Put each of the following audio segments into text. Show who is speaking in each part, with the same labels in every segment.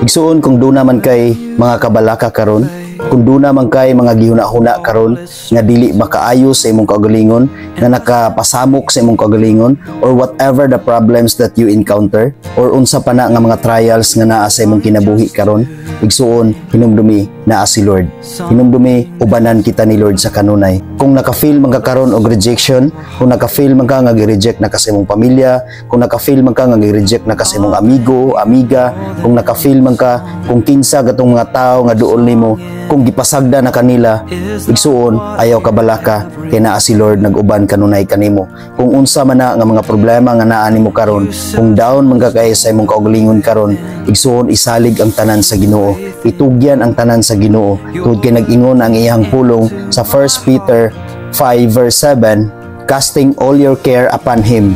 Speaker 1: Igsuon kung doon naman kay mga kabalaka karon, kung doon naman kay mga gihuna-huna karon nga dili makaayo sa imong kaugalingon, nga nakapasamok sa imong kaugalingon, or whatever the problems that you encounter, or unsa pa na nga mga trials nga naa sa imong kinabuhi karon, igsuon hinumdumi naa si Lord. Hinumdumi ubanan kita ni Lord sa kanunay. Kung naka-feel man ka karon og rejection, kung naka-feel man ka nga gi-reject na ka sa imong pamilya, kung naka-feel man ka nga gi-reject na ka sa imong amigo, amiga, kung naka-feel man ka kung kinsa gatong mga tao nga duol nimo, kung gipasagda na kanila, igsuon ayaw kabalaka kay naa si Lord nag-uban kanunay kanimo. Kung unsa man na nga mga problema nga naa nimo karon, kung down man ka kay sa imong kaugalingon karon, igsuon isalig ang tanan sa Ginoo, itugyan ang tanan sa Ginoo. Tungod kay nag-ingon ang iyang pulong sa 1 Peter 5 verse 7, casting all your care upon Him,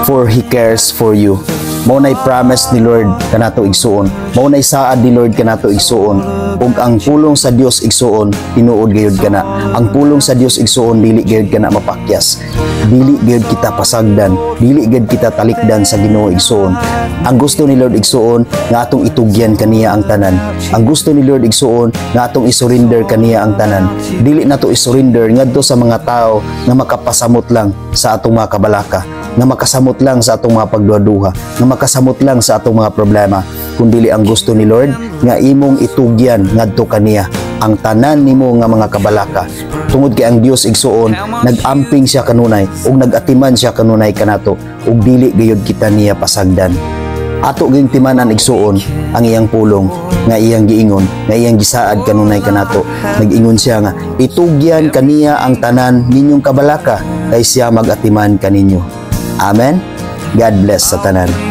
Speaker 1: for He cares for you. Maunay promise ni Lord kanato igsuon, maunay saad ni Lord kanato igsuon, ug ang pulong sa Dios igsuon tinuod gayud kana. Ang pulong sa Dios igsuon dili gayud kana mapakyas, dili gayud kita pasagdan, dili gayud kita talikdan sa Ginoo igsuon. Ang gusto ni Lord igsuon nga atong itugyan kaniya ang tanan. Ang gusto ni Lord igsuon nga atong isurrender kaniya ang tanan. Dili nato isurrender ngadto sa mga tao nga makapasamot lang sa atong mga kabalaka, nga makasamot lang sa atong mga pagduha-duha, nga makasamot lang sa atong mga problema, kundi ang gusto ni Lord nga imong itugyan ngadto kaniya ang tanan nimo nga mga kabalaka. Tungod kay ang Dios igsuon nag-amping siya kanunay ug nag-atiman siya kanunay kanato, ug dili gayud kita niya pasagdan. Ato ging timanan igsuon ang iyang pulong nga iyang giingon, nga iyang gisaad kanunay kanato. Nag-ingon siya nga itugyan kaniya ang tanan ninyong kabalaka kay siya mag-atiman kaninyo. Amen. God bless sa tanan.